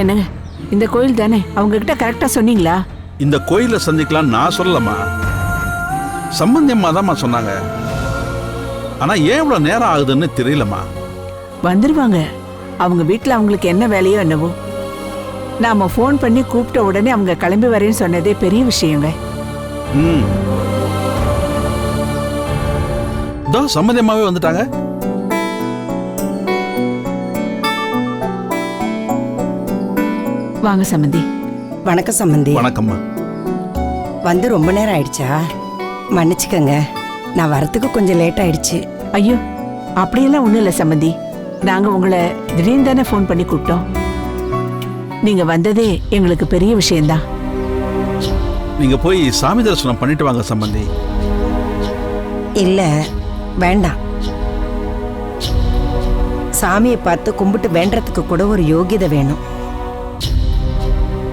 என்னங்க, இந்த கோயில் தானே, அவங்க கிட்ட கரெக்டா சொன்னீங்களா? இந்த கோயில சந்திக்கலாம் நான் சொல்லலம்மா, சம்பந்தியம்மா தான்மா சொன்னாங்க. ஆனா ஏன் இவ்வளவு நேரம் ஆகுதுன்னு தெரியலம்மா. வந்துருவாங்க, அவங்க வீட்டுல அவங்களுக்கு என்ன வேலையோ என்னவோ. நாம போன் பண்ணி கூப்பிட்ட உடனே அவங்க கிளம்பி வரேன்னு சொன்னதே பெரிய விஷயங்க. சம்பந்தியம்மாவே வந்துட்டாங்க. வாங்க சம்பந்தி. வணக்கம் சம்பந்தி. வணக்கம்மா. வந்து ரொம்ப நேரம் ஆயிடுச்சா? மன்னிச்சுக்கங்க, நான் வரத்துக்கு கொஞ்சம் லேட் ஆயிடுச்சு. ஐயோ, அப்படியெல்லாம் ஒண்ணும் இல்ல சம்பந்தி. நாங்க உங்களை திடீர்னு தானே போன் பண்ணி கூப்பிட்டோம். நீங்க வந்ததே எங்களுக்கு பெரிய விஷயம்தான். நீங்க போய் சாமி தரிசனம் பண்ணிட்டு வாங்க சம்பந்தி. இல்ல வேண்டாம், சாமியை பார்த்து கும்பிட்டு வேண்டறதுக்கு கூட ஒரு யோகிதை வேணும்.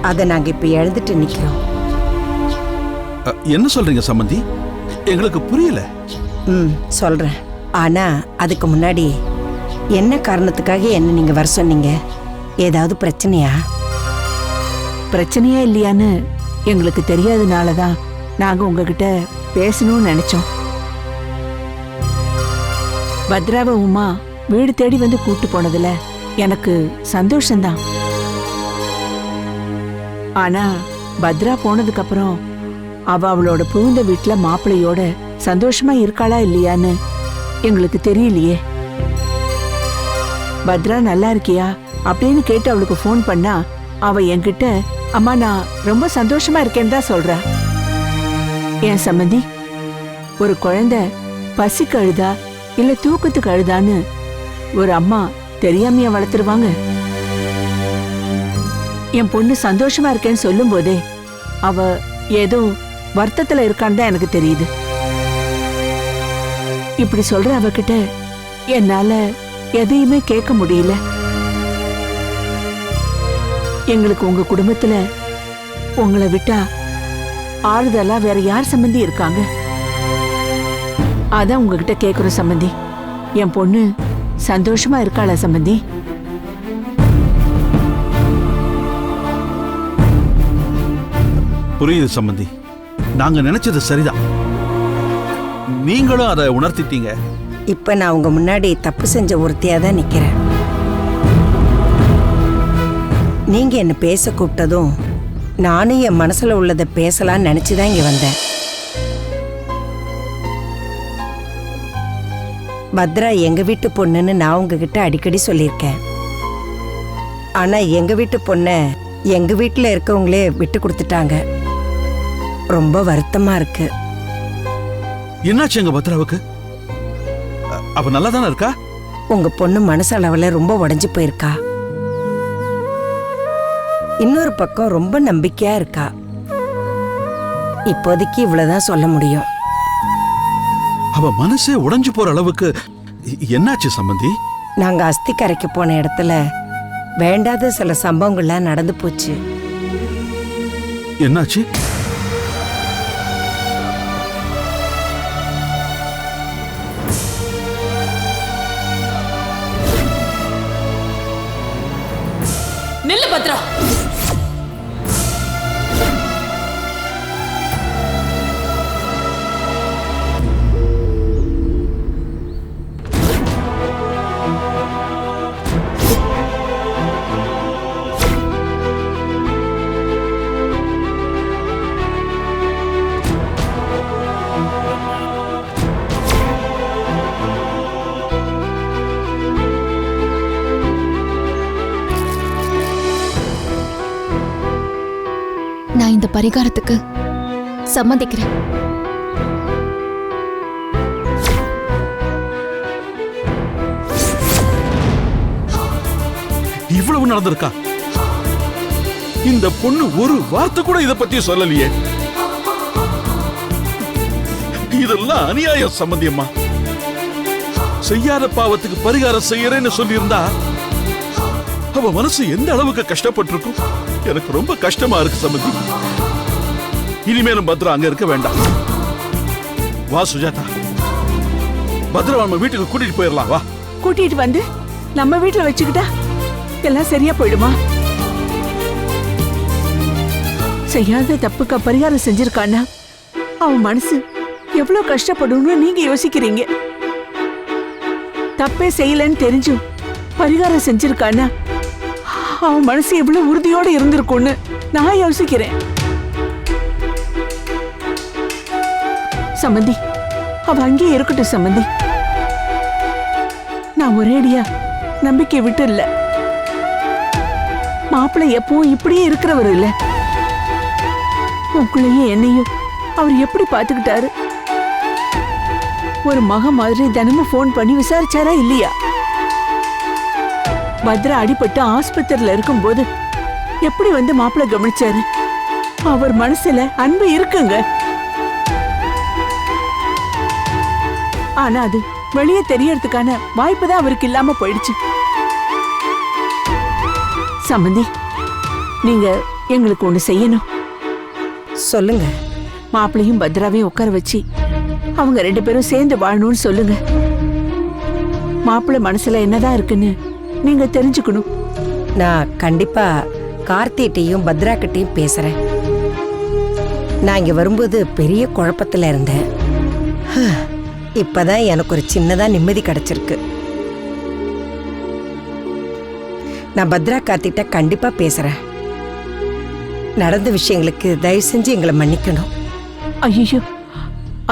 அதை நாங்க இப்ப எழுதிட்டு நிக்கிறோம். என்ன சொல்றீங்க சம்பந்தி? எங்களுக்கு புரியல. சொல்றேன். ஆனா அதுக்கு முன்னாடி என்ன காரணத்துக்காக என்ன நீங்க வர சொன்னீங்க? ஏதாவது பிரச்சனையா? பிரச்சனையா இல்லையான்னு எங்களுக்கு தெரியாதனாலதான் நாங்க உங்ககிட்ட பேசணும்னு நினைச்சோம். பத்ராவ உமா வீடு தேடி வந்து கூட்டு போனதுல எனக்கு சந்தோஷம்தான். ஆனா பத்ரா போனதுக்கு அப்புறம் அவளோட புகுந்த வீட்டுல மாப்பிள்ளையோட சந்தோஷமா இருக்காளா இல்லையான்னு எங்களுக்கு தெரியலையே. பத்ரா நல்லா இருக்கியா அப்படின்னு கேட்டு அவளுக்கு போன் பண்ணா அவ என்கிட்ட அம்மா நான் ரொம்ப சந்தோஷமா இருக்கேன்னு தான் சொல்றா. ஏன் சம்பந்தி, ஒரு குழந்தை பசிக்கு அழுதா இல்ல தூக்கத்துக்கு அழுதான்னு ஒரு அம்மா தெரியாமையா வளர்த்துருவாங்க? என் பொண்ணு சந்தோஷமா இருக்கேன்னு சொல்லும் போதே அவ ஏதோ வருத்தத்துல இருக்கான்னு தான் எனக்கு தெரியுது. இப்படி சொல்ற அவகிட்ட என்னால எதையுமே கேட்க முடியல. எங்களுக்கு உங்க குடும்பத்துல உங்களை விட்டா ஆறுதலா வேற யார் சம்பந்தி இருக்காங்க? அதான் உங்ககிட்ட கேக்குறோம் சம்பந்தி. என் பொண்ணு சந்தோஷமா இருக்காளா சம்பந்தி? புரியுது சம்பந்தி, நாங்க நினைச்சது சரிதான். நீங்களும் அதை உணர்த்திட்டீங்க. இப்ப நான் உங்க முன்னாடி தப்பு செஞ்ச ஒருத்தியா தான் நிக்கிறேன். நீங்க என்ன பேச கூப்பிட்டதும் நானும் என் மனசுல உள்ளதை பேசலாம்னு நினைச்சுதான் இங்க வந்தேன். பத்ரா எங்க வீட்டு பொண்ணுன்னு நான் உங்ககிட்ட அடிக்கடி சொல்லியிருக்கேன். ஆனா எங்க வீட்டு பொண்ணை எங்க வீட்டுல இருக்கவங்களே விட்டு கொடுத்துட்டாங்க. ரொம்ப வருத்தமா இருக்கு. என்னாச்சு எங்க பத்ராவுக்கு? அவ நல்லா தானே இருக்கா? உங்க பொண்ணு மனசளவுல ரொம்ப உடைஞ்சு போயிருக்கா. இன்னொரு பக்கம் ரொம்ப நம்பிக்கையா இருக்கா. இப்போதைக்கு இவ்வளவுதான் சொல்ல முடியும். அவ மனசே உடைஞ்சு போற அளவுக்கு என்னாச்சு சம்பந்தி? நாங்க அஸ்தி கரைக்கு போன இடத்துல வேண்டாத சில சம்பவங்கள்லாம் நடந்து போச்சு. என்னாச்சு? நில்லு பத்ரா. நான் இந்த பரிகாரத்துக்கு சம்மதிக்கிறேன். இவ்வளவு நடந்திருக்கா? இந்த பொண்ணு ஒரு வார்த்தை கூட இத பத்தி சொல்லலையே. இதெல்லாம் அநியாயம் சம்பந்தியம்மா. செய்யாத பாவத்துக்கு பரிகாரம் செய்யறேன்னு சொல்லியிருந்தா அவ மனசு எந்த அளவுக்கு கஷ்டப்பட்டிருக்கும். எனக்கு ரொம்ப கஷ்டமா இருக்கு சம்பந்தி. இனிமேலும் பத்ரா அங்க இருக்க வேண்டாம். வா சுஜாதா, பத்ரா நம்ம வீட்டுக்கு கூட்டிட்டு போயிடலாம். வா. கூட்டிட்டு வந்து நம்ம வீட்டுல வச்சுக்கிட்டா எல்லாம் சரியா போயிடுமா? செய்யாத தப்புக்கு பரிகாரம் செஞ்சிருக்கானா அவன் மனசு எவ்வளவு கஷ்டப்படும்னு நீங்க யோசிக்கிறீங்க. தப்பே செய்யலன்னு தெரிஞ்சும் பரிகாரம் செஞ்சிருக்கானா அவன் மனசு எவ்வளவு உறுதியோட இருந்திருக்கும்னு நான் யோசிக்கிறேன். சம்பந்தி, அவ அங்கேயே இருக்கட்டும் சம்பந்தி. நான் ஒரேடியா நம்பிக்கை விட்டு இல்ல. மாப்பிள்ளை எப்பவும் இப்படியே இருக்கிறவர் இல்ல. உங்களையும் என்னையும் அவர் எப்படி பாத்துக்கிட்டாரு? ஒரு மகன் மாதிரி தினமும் போன் பண்ணி விசாரிச்சாரா இல்லையா? பத்ரா அடிபட்டு ஆஸ்பத்திரியில இருக்கும்போது எப்படி வந்து மாப்பிள்ளை கவனிச்சாரு? அவர் மனசுல அன்பு இருக்குங்க. ஆனா அது வெளியே தெரியறதுக்கான வாய்ப்பு தான் அவருக்கு இல்லாம போயிடுச்சு. சம்பந்தி, நீங்க எங்களுக்கு ஒண்ணு செய்யணும். சொல்லுங்க. மாப்பிளையும் பத்ராவையும் உட்கார வச்சு அவங்க 2 பேரும் சேர்ந்து வாழணும்னு சொல்லுங்க. மாப்பிள்ளை மனசுல என்னதான் இருக்குன்னு நீங்க தெரிஞ்சுக்கணும். நான் கண்டிப்பா கார்த்திகிட்டையும் பத்ரா கிட்டையும் பேசுறேன். நான் இங்க வரும்போது பெரிய குழப்பத்துல இருந்தேன். இப்பதான் எனக்கு ஒரு சின்னதா நிம்மதி கிடைச்சிருக்கு. நான் பத்ரா கார்த்திகிட்ட கண்டிப்பா பேசுறேன். நடந்த விஷயங்களுக்கு தயவு செஞ்சு எங்களை மன்னிக்கணும். ஐயோ,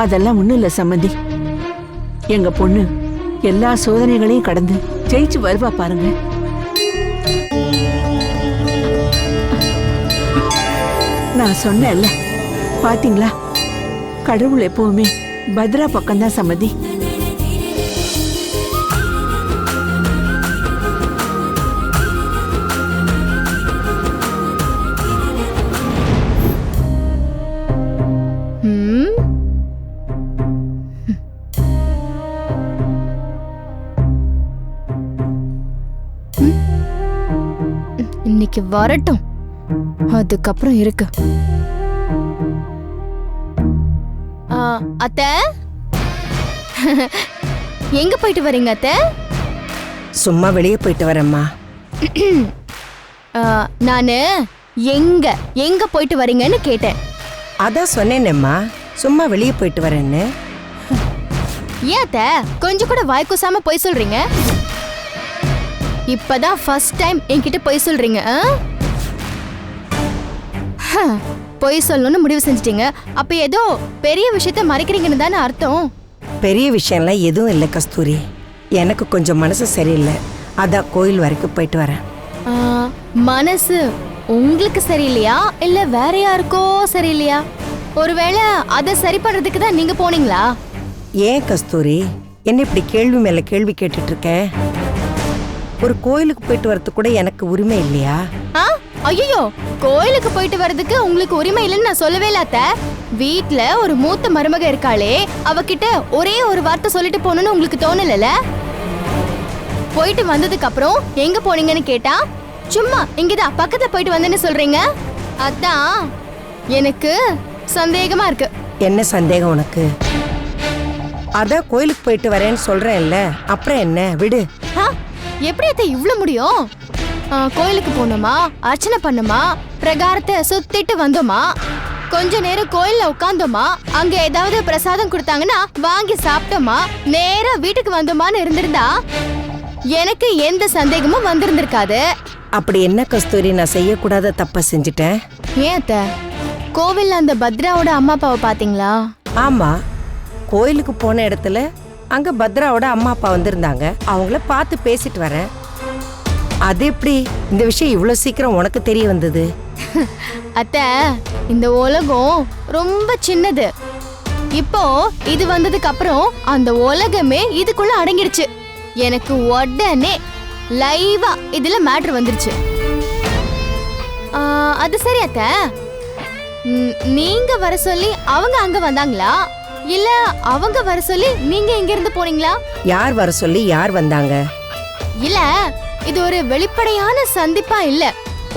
அதெல்லாம் ஒண்ணும் இல்ல சம்பந்தி. எங்க பொண்ணு எல்லா சோதனைகளையும் கடந்து ஜெயிச்சு வருவா பாருங்க. நான் சொன்னேன்ல, பாத்தீங்களா? கடவுள் எப்பவுமே பத்ரா பக்கம்தான் சம்பந்தி. இன்னைக்கு வரட்டும், அதுக்கப்புறம் இருக்கு. அத்தை, எங்க போயிட்டு வரீங்க அத்தை? சும்மா வெளியே போயிட்டு வரேம்மா. நானு எங்க எங்க போயிட்டு வரீங்கன்னு கேட்டேன். அதான் சொன்னேனேம்மா, சும்மா வெளியே போயிட்டு வரேன்னு. ஏன் அத்தை கொஞ்சம் கூட வாய் கூசாம போய் சொல்றீங்க? இப்பதான் ஃபர்ஸ்ட் டைம் என்கிட்ட போய் சொல்றீங்க. பொய் சொல்லணும்னு முடிவு செஞ்சிட்டீங்க. அப்ப ஏதோ பெரிய விஷயத்த மறைக்கிறீங்கன்னு தானே அர்த்தம்? பெரிய விஷயம்லாம் எதுவும் இல்லை கஸ்தூரி. எனக்கு கொஞ்சம் மனசு சரியில்லை, அதான் கோயில் வரைக்கும் போயிட்டு வரேன். மனசு உங்களுக்கு சரியில்லையா இல்ல வேற யாருக்கோ சரியில்லையா? ஒருவேளை அதை சரி பண்றதுக்கு தான் நீங்க போனீங்களா? ஏன் கஸ்தூரி என்ன இப்படி கேள்வி மேல கேள்வி கேட்டுட்டு இருக்க? ஒரு கோயிலுக்கு போயிட்டு வரதுக்கு கூட எனக்கு உரிமை இல்லையா? ஐயோ, கோயிலுக்கு போயிட்டு வர்றதுக்கு உங்களுக்கு உரிமை இல்லைன்னு நான் சொல்லவே இல்ல அத்தை. வீட்ல ஒரு மூத்த மருமக இருக்காளே, அவகிட்ட ஒரே ஒரு வார்த்தை சொல்லிட்டு போகணும்னு உங்களுக்கு தோணல? போயிட்டு வந்ததுக்கு அப்புறம் எங்க போனீங்கன்னு கேட்டா சும்மா இங்கதான் பக்கத்துல போயிட்டு வந்தேன்னு சொல்றீங்க. அதான் எனக்கு சந்தேகமா இருக்கு. என்ன சந்தேகம் உனக்கு? அதான் கோயிலுக்கு போயிட்டு வரேன்னு சொல்றேன்ல, அப்புறம் என்ன, விடு. எப்படி அத்தை இவ்ளோ முடியும்? கோயிலுக்கு போனோமா, அர்ச்சனை பண்ணோமா, பிரகாரத்தை சுத்திட்டு வந்தோமா, கொஞ்ச நேரம் கோயில்ல உட்கார்ந்தோமா, அங்க ஏதாவது பிரசாதம் கொடுத்தாங்கன்னா வாங்கி சாப்பிட்டோமா, நேரா வீட்டுக்கு வந்தோமான்னு இருந்திருந்தா எனக்கு எந்த சந்தேகமும் வந்திருந்திருக்காது. அப்படி என்ன கஸ்தூரி நான் செய்யக்கூடாத தப்ப செஞ்சுட்டேன்? ஏன் அத்தை, கோவில்ல அந்த பத்ராவோட அம்மா அப்பாவை பாத்தீங்களா? ஆமா, கோயிலுக்கு போன இடத்துல அங்க பத்ராவோட அம்மா அப்பா வந்திருந்தாங்க. அவங்கள பார்த்து பேசிட்டு வரேன். அது எப்படி இந்த விஷயம் இவ்வளவு சீக்கிரம் உனக்கு தெரிய வந்தது? அத்தை, இந்த உலகம் ரொம்ப சின்னது. இப்போ இது வந்ததுக்கு அப்புறம் அந்த உலகமே இதுக்குள்ள அடங்கிடுச்சு. எனக்கு உடனே லைவா இதுல மேட்டர் வந்துருச்சு. அது சரி அத்தை, நீங்க வர சொல்லி அவங்க அங்க வந்தாங்களா இல்ல அவங்க வர சொல்லி நீங்க எங்க இருந்து போனீங்களா? யார் வர சொல்லி யார் வந்தாங்க? இல்ல, இது ஒரு வெளிப்படையான சந்திப்பா இல்ல,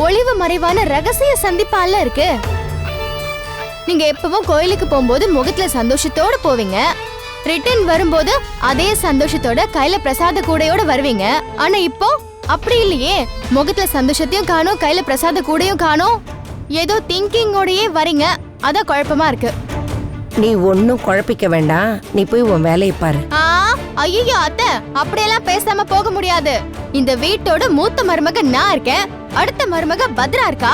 ஒளிவு மறைவான ரகசிய சந்திப்பால இருக்கு. நீங்க எப்பவும் கோயிலுக்கு போகும்போது முகத்துல சந்தோஷத்தோட போவீங்க, ரிட்டர்ன் வரும்போது அதே சந்தோஷத்தோட கையில பிரசாத கூடையோட வருவீங்க. ஆனா இப்போ அப்படி இல்லையே, முகத்துல சந்தோஷத்தையும் காணோம், கையில பிரசாத கூடையும் காணோம். ஏதோ திங்கிங்கோடயே வரீங்க, அதான் குழப்பமா இருக்கு. நீ ஒன்னும் குழப்பிக்க வேண்டாம், நீ போய் உன் வேலையை பாரு. ஐயோ அத்தை, அப்படியெல்லாம் பேசாம போக முடியாது. இந்த வீட்டோட மூத்த மருமக நான் இருக்கேன், அடுத்த மருமக பத்ரா இருக்கா.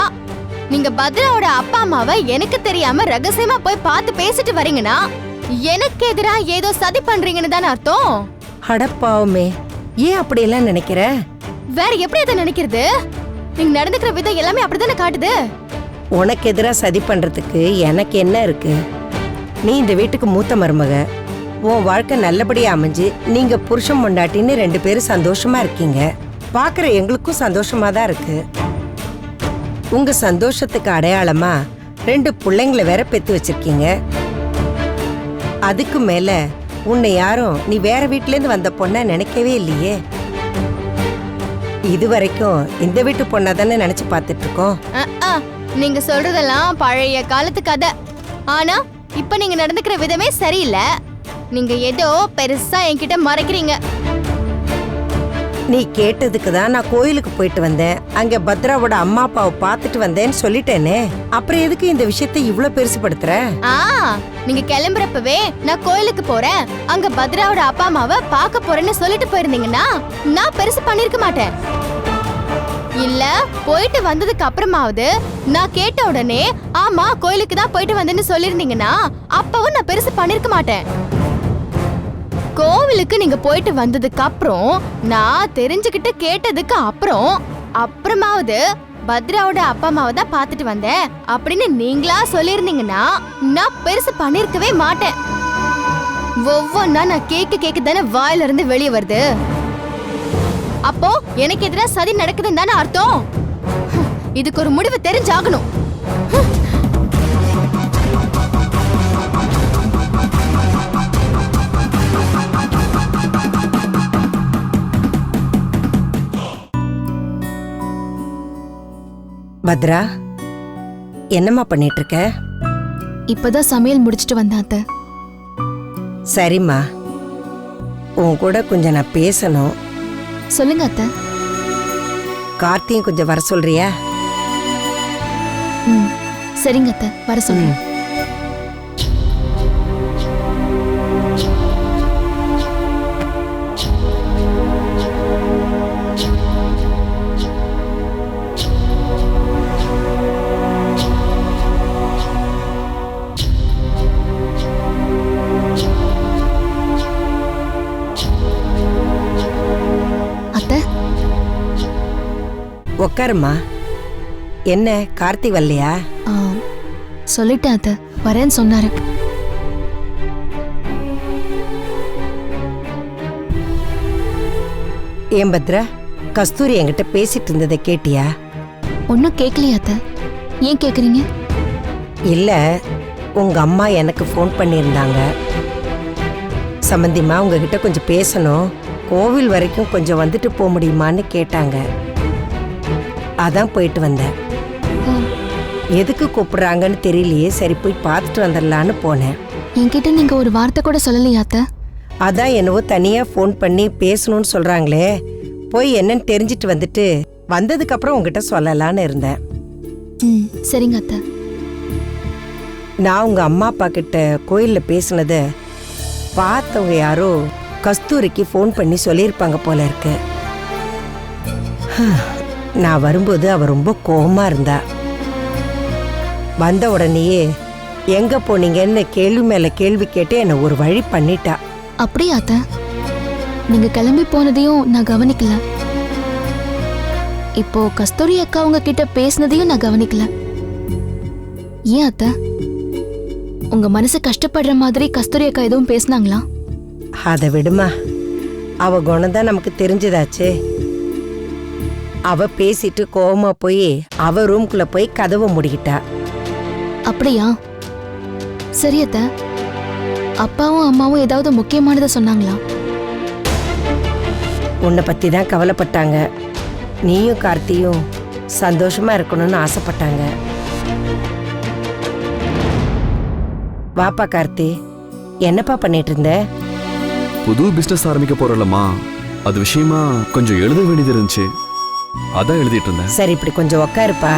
நீங்க பத்ராவோட அப்பா அம்மாவை எனக்கு தெரியாம ரகசியமா போய் பார்த்து பேசிட்டு வரீங்கன்னா எனக்கு எதிரா ஏதோ சதி பண்றீங்கன்னு தானே அர்த்தம். அடப்பாவுமே, ஏன் அப்படியெல்லாம் நினைக்கிற? வேற எப்படி அதை நினைக்கிறது? நீங்க நடந்துக்கிற விதம் எல்லாமே அப்படித்தானே காட்டுது. உனக்கு எதிரா சதி பண்றதுக்கு எனக்கு என்ன இருக்கு? நீ இந்த வீட்டுக்கு மூத்த மருமக, உன் வாழ்க்கை நல்லபடியா அமைஞ்சு நீங்க புருஷன் பொண்டாட்டின்னு 2 பேரும் சந்தோஷமா இருக்கீங்க. பாக்குற எங்களுக்கும் சந்தோஷமா தான் இருக்கு. உங்க சந்தோஷத்துக்கு அடையாளமா 2 பிள்ளைங்களை வேற பெத்து வச்சிருக்கீங்க. அதுக்கு மேல உன்னை யாரும் நீ வேற வீட்ல இருந்து வந்த பொண்ண நினைக்கவே இல்லையே. இது வரைக்கும் இந்த வீட்டு பொண்ணா தானே நினைச்சு பார்த்துட்டு இருக்கோம். நீங்க சொல்றதெல்லாம் பழைய காலத்து கதை. ஆனா இப்ப நீங்க நடந்துக்கிற விதமே சரியில்லை. நீங்க ஏதோ பெருசா என்கிட்ட மறைக்கிறீங்க. நீ கேட்டதுக்கு தான் நான் கோயிலுக்கு போயிட்டு வந்தேன், அங்க பத்ராவோட அம்மா அப்பாவை பார்த்துட்டு வந்தேன்னு சொல்லிட்டேனே. அப்புறம் எதுக்கு இந்த விஷயத்தை இவ்ளோ பெருசுபடுத்துற? நீங்க கிளம்புறப்பவே நான் கோயிலுக்கு போறேன், அங்க பத்ராவோட அப்பா அம்மாவை பார்க்க போறேன்னு சொல்லிட்டு போயிருந்தீங்கன்னா நான் பெருசு பண்ணிருக்க மாட்டேன். இல்ல போயிட்டு வந்ததுக்கு அப்புறமாவது நான் கேட்ட உடனே ஆமா கோயிலுக்கு தான் போயிட்டு வந்தேன்னு சொல்லிருந்தீங்கன்னா அப்பவும் நான் பெருசு பண்ணிருக்க மாட்டேன். கோவிலுக்கு நீங்க போயிட்டு வந்ததுக்கு அப்புறம் நான் தெரிஞ்சுக்கிட்டு கேட்டதுக்கு அப்புறமாவது பத்ராவோட அப்பா அம்மாவை தான் பார்த்துட்டு வந்தேன் அப்படின்னு நீங்களா சொல்லிருந்தீங்கன்னா நான் பெருசு பண்ணிருக்கவே மாட்டேன். ஒவ்வொன்னா நான் கேக்கு தானே வாயில இருந்து வெளியே வருது. அப்போ எனக்கு எதிரா சதி நடக்குதுன்னு தானே அர்த்தம். இதுக்கு ஒரு முடிவு தெரிஞ்சாகணும். பத்ரா, என்னம்மா பண்ணிட்டு இருக்க? இப்பதான் சமையல் முடிச்சிட்டு வந்தாத்த. சரிம்மா, உன் கூட கொஞ்சம் நான் பேசணும். சொல்லுங்க அத்தை. கார்த்தியும் கொஞ்சம் வர சொல்றியா? சரிங்க அத்தை, வர சொல்றேன். உக்காருமா. என்ன கார்த்தி வரலையா? சொல்லிட்டேன் அத்தை, வரேன்னு சொன்னாரு. ஏன் பத்ரா, கஸ்தூரி என்கிட்ட பேசிட்டு இருந்ததை கேட்டியா? ஒன்னும் கேட்கலையா அத்தை? ஏன் கேக்குறீங்க? இல்ல, உங்க அம்மா எனக்கு ஃபோன் பண்ணியிருந்தாங்க. சம்பந்திமா, உங்ககிட்ட கொஞ்சம் பேசணும், கோவில் வரைக்கும் கொஞ்சம் வந்துட்டு போக முடியுமான்னு கேட்டாங்க. அதான் போயிட்டு வந்தேன். எதுக்கு கூப்பிடுறாங்கன்னு தெரியலையே, சரி போய் பார்த்துட்டு வந்துடலான்னு போனேன். என்கிட்ட நீங்க ஒரு வார்த்தை கூட சொல்லலையா அத்தை? அதான் என்னவோ தனியா ஃபோன் பண்ணி பேசணும்னு சொல்றாங்களே, போய் என்னன்னு தெரிஞ்சிட்டு வந்துட்டு வந்ததுக்கு அப்புறம் உங்ககிட்ட சொல்லலான்னு இருந்தேன். சரிங்க அத்தை. நான் உங்க அம்மா அப்பா கிட்ட கோயில்ல பேசினத பார்த்தவங்க யாரோ கஸ்தூரிக்கு ஃபோன் பண்ணி சொல்லியிருப்பாங்க போல இருக்கு. நான் வரும்போது அவ ரொம்ப கோவமா இருந்தா. வந்த உடனேயே எங்க போனீங்கன்னு கேள்வி மேல கேள்வி கேட்டு என்ன ஒரு வழி பண்ணிட்டா. அப்படியா அத்தை? நீங்க கிளம்பி போனதையும் நான் கவனிக்கல. இப்போ கஸ்தூரி அக்கா உங்க கிட்ட பேசினதையும் நான் கவனிக்கல. ஏன் அத்தை? உங்க மனசு கஷ்டப்படுற மாதிரி கஸ்தூரி அக்கா எதுவும் பேசினாங்களா? அதை விடுமா, அவ குணம்தான் நமக்கு தெரிஞ்சதாச்சே. அவ பேசிட்டு கோவமா போய் அவ ரூம்குள்ள போய் கதவை மூடிக்கிட்டா. அப்படியா? சரி அத்தை, அப்பாவும் அம்மாவும் ஏதாவது முக்கியமானதை சொன்னாங்களா? உன்னை பத்தி தான் கவலைப்பட்டாங்க. நீயும் கார்த்தியும் சந்தோஷமா இருக்கணும்னு ஆசைப்பட்டாங்க. வாப்பா கார்த்தி, என்னப்பா பண்ணிட்டு இருந்த? புது பிசினஸ் ஆரம்பிக்க போறலம்மா, அது விஷயமா கொஞ்சம் எழுத வேண்டியது இருந்துச்சு, அதான் எழுதிட்டு இருந்தேன். சரி, இப்படி கொஞ்சம் உக்காருப்பா.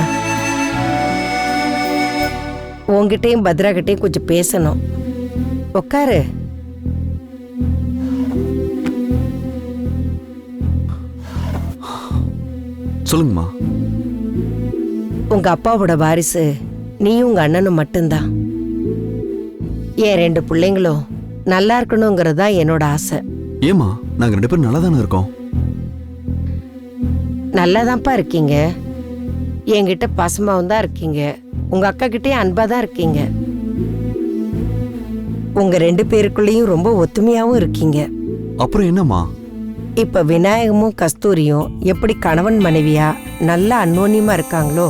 உங்ககிட்டயும் பத்ரா கிட்டயும் கொஞ்சம் பேசணும். உட்காரு. சொல்லுங்கம்மா. உங்க அப்பாவோட வாரிசு நீயும் உங்க அண்ணனும் மட்டும்தான். என் 2 பிள்ளைங்களும் நல்லா இருக்கணுங்கிறதா என்னோட ஆசை. ஏமா, நாங்க 2 பேரும் நல்லா தானே இருக்கோம். நல்லாதான்ப்பா இருக்கீங்க. என்கிட்ட பாசமாவும் தான் இருக்கீங்க. உங்க அக்கா கிட்டயும் அன்பா தான் இருக்கீங்க. உங்க 2 பேருக்குள்ளேயும் ரொம்ப ஒத்துமையாவும் இருக்கீங்க. அப்புறம் என்னம்மா? இப்ப விநாயகமும் கஸ்தூரியும் எப்படி கணவன் மனைவியா நல்லா அந்யோன்யமா இருக்காங்களோ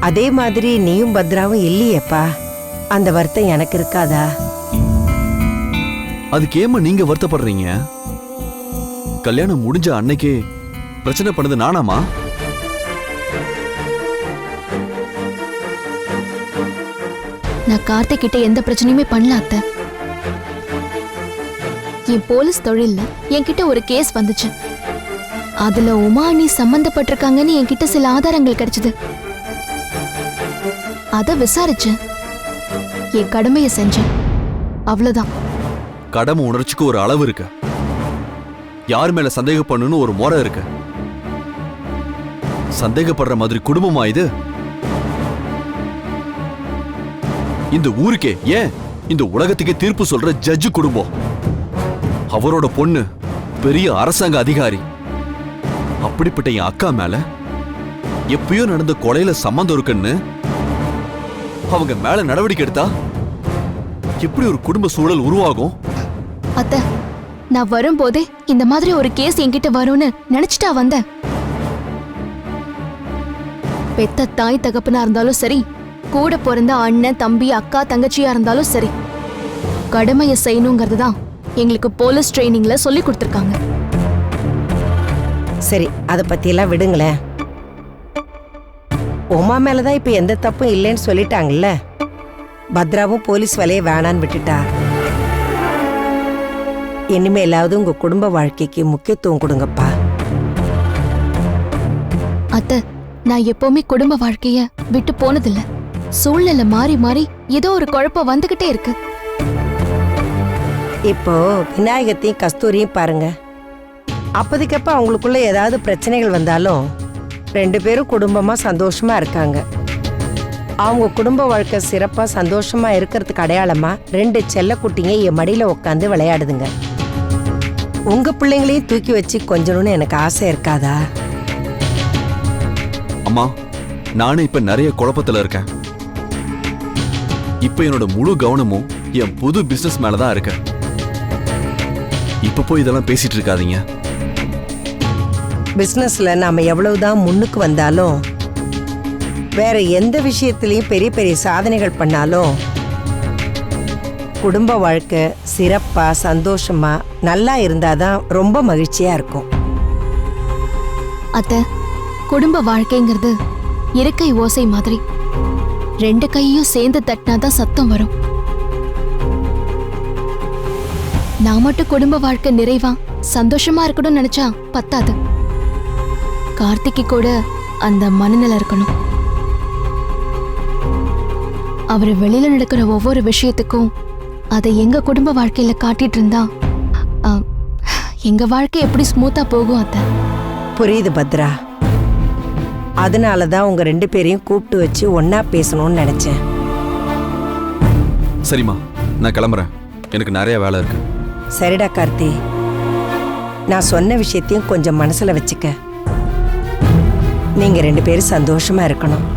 அதே மாதிரி நீயும் பத்ராவும் இல்லையேப்பா. அந்த வருத்தம் எனக்கு இருக்காதா? அதுக்கு ஏமா நீங்க வருத்தப்படுறீங்க? கல்யாணம் முடிஞ்ச அன்னைக்கே பிரச்சனை பண்ணது நானாமா? நான் கார்த்திக் கிட்ட எந்த பிரச்சனையுமே பண்ணல அத்தை. என் போலீஸ் தொழில்ல என்கிட்ட ஒரு கேஸ் வந்துச்சு. அதுல உமா அண்ணி சம்பந்தப்பட்டிருக்காங்கன்னு என்கிட்ட சில ஆதாரங்கள் கிடைச்சது. அத விசாரிச்சேன். என் கடமையை செஞ்சேன். அவ்வளவுதான். கடமை உணர்ச்சிக்கு ஒரு அளவு இருக்கு. யார் மேல சந்தேகப்படணும்னு ஒரு முறை இருக்கு. சந்தேகப்படுற மாதிரி குடும்பமா இது? இந்த ஊருக்கே, ஏன் இந்த உலகத்துக்கே தீர்ப்பு சொல்ற ஜட்ஜு குடும்பம். அவரோட பொண்ணு பெரிய அரசாங்க அதிகாரி. அப்படிப்பட்ட என் அக்கா மேல எப்பயோ நடந்த கொலையில சம்பந்தம் இருக்குன்னு அவங்க மேல நடவடிக்கை எடுத்தா எப்படி ஒரு குடும்ப சூழல் உருவாகும்? அத்தை, நான் வரும்போதே இந்த மாதிரி ஒரு கேஸ் என்கிட்ட வரும்னு நினைச்சிட்டா வந்தேன். பெத்த தாய் தகப்பனா இருந்தாலும் சரி, கூட பிறந்த அண்ணன் தம்பி அக்கா தங்கச்சியா இருந்தாலும் சரி, கடமையை செய்யணுங்கிறது தான் எங்களுக்கு போலீஸ் ட்ரைனிங்ல சொல்லி கொடுத்துருக்காங்க. சரி, அதை பத்தியெல்லாம் விடுங்களேன். உமா மேலதான் இப்ப எந்த தப்பும் இல்லைன்னு சொல்லிட்டாங்கல்ல. பத்ராவும் போலீஸ் வேலையை வேணான்னு விட்டுட்டா. இனிமேலாவது உங்க குடும்ப வாழ்க்கைக்கு முக்கியத்துவம் கொடுங்கப்பா. அத்தை, நான் எப்பவுமே குடும்ப வாழ்க்கைய விட்டு போனதில்ல. சூழ்நிலை மாறி மாறி ஏதோ ஒரு குழப்பம் வந்துகிட்டே இருக்கு. இப்போ விநாயகத்தையும் கஸ்தூரியும் பாருங்க. அப்போதைக்கப்ப அவங்களுக்குள்ள ஏதாவது பிரச்சனைகள் வந்தாலும் 2 பேரும் குடும்பமா சந்தோஷமா இருக்காங்க. அவங்க குடும்ப வாழ்க்கை சிறப்பா சந்தோஷமா இருக்கிறதுக்கு அடையாளமா 2 செல்லக்குட்டிங்க என் மடியில உட்காந்து விளையாடுதுங்க. உங்க பிள்ளைங்களையும் தூக்கி வச்சு கொஞ்சணும்னு எனக்கு ஆசை இருக்காதா? அம்மா, நானே இப்ப நிறைய குழப்பத்துல இருக்கேன். இப்ப என்னோட முழு கவனமும் என் புது பிசினஸ் மேலதான் இருக்கு. இப்ப போய் இதெல்லாம் பேசிட்டு இருக்காதீங்க. பிசினஸ்ல நாம எவ்வளவுதான் முன்னுக்கு வந்தாலும், வேற எந்த விஷயத்திலையும் பெரிய பெரிய சாதனைகள் பண்ணாலும், குடும்ப வாழ்க்கை சிறப்பா சந்தோஷமா நல்லா இருந்தாதான் ரொம்ப மகிழ்ச்சியா இருக்கும். அத்தை, குடும்ப வாழ்க்கைங்கிறது இருக்கை ஓசை மாதிரி. 2 கையையும் சேர்ந்து தட்டினாதான் சத்தம் வரும். நான் மட்டும் குடும்ப வாழ்க்கை நிறைவா சந்தோஷமா இருக்கணும்னு நினைச்சா பத்தாது. கார்த்திக்கு கூட அந்த மனநிலை இருக்கணும். அவர் வெளியில நடக்கிற ஒவ்வொரு விஷயத்துக்கும் அதை எங்க குடும்ப வாழ்க்கையில காட்டிட்டு இருந்தா எங்க வாழ்க்கை எப்படி ஸ்மூத்தா போகும் அத்தை. புரியுது பத்ரா. அதனாலதான் உங்க 2 பேரையும் கூப்பிட்டு வச்சு ஒன்னா பேசணும்னு நினைச்சேன். சரிம்மா, நான் கிளம்புறேன். எனக்கு நிறைய வேலை இருக்கு. சரிடா கார்த்தி, நான் சொன்ன விஷயத்தையும் கொஞ்சம் மனசுல வச்சுக்க. நீங்க 2 பேரும் சந்தோஷமா இருக்கணும்.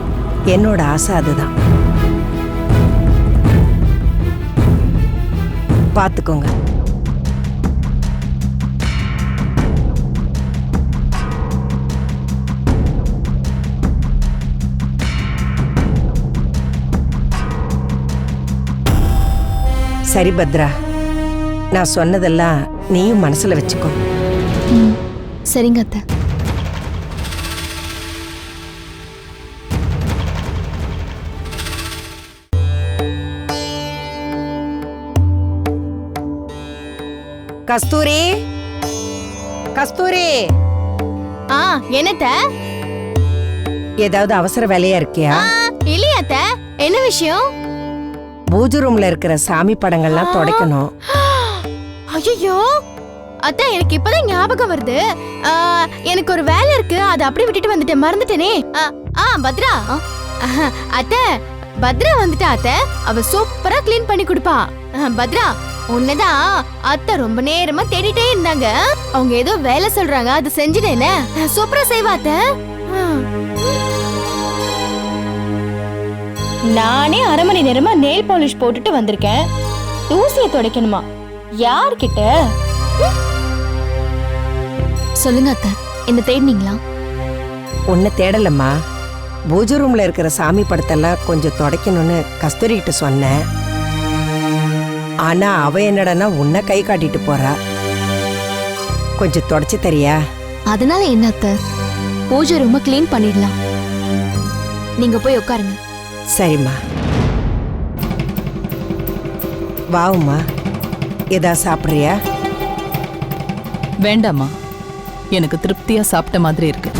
என்னோட ஆசை அதுதான். பாத்துக்கோங்க. சரி பத்ரா, நான் சொன்னதெல்லாம் நீயும் மனசுல வச்சுக்கோ. சரிங்க அத்தை. கஸ்தூரி, கஸ்தூரி. என்னத்த? ஏதாவது அவசர வேலையா இருக்கியா? என்ன விஷயம்? பூஜை ரூம்ல இருக்கிற சாமி படங்கள்லாம் துடைக்கணும். ஐயோ அத்தை, எனக்கு இப்பதான் ஞாபகம் வருது. எனக்கு ஒரு வேலை இருக்கு, அதை அப்படியே விட்டுட்டு வந்துட்டேன், மறந்துட்டேனே. பத்ரா, அத்தை பத்ரா வந்துட்டா அத்தை. அவ சூப்பரா க்ளீன் பண்ணி கொடுப்பா. பத்ரா, உன்னதான் அத்தை ரொம்ப நேரமா தேடிட்டே இருந்தாங்க. அவங்க ஏதோ வேலை சொல்றாங்க, அது செஞ்சுட்டேனே. சூப்பரா செய்வா அத்தை. நானே அரை மணி நேரமா நெயில் பாலிஷ் போட்டுட்டு வந்திருக்கேன். தூசியை துடைக்கணுமா? யார்கிட்ட? சொல்லுங்க அத்தை, என்ன தேடினீங்களா? ஒன்னு தேடலம்மா. பூஜை ரூம்ல இருக்கிற சாமி படத்தெல்லாம் கொஞ்சம் துடைக்கணும்னு கஸ்தூரி கிட்ட சொன்னேன். ஆனா அவ என்னடனா உன்னை கை காட்டிட்டு போறா. கொஞ்சம் தொடச்சு தரியா? அதனால என்ன அத்தை, பூஜை ரூம க்ளீன் பண்ணிடலாம். நீங்க போய் உட்காருங்க. சரிம்மா. வாவுமா, ஏதா சாப்பிட்றியா? வேண்டாம்மா, எனக்கு திருப்தியா சாப்பிட்ட மாதிரி இருக்கு.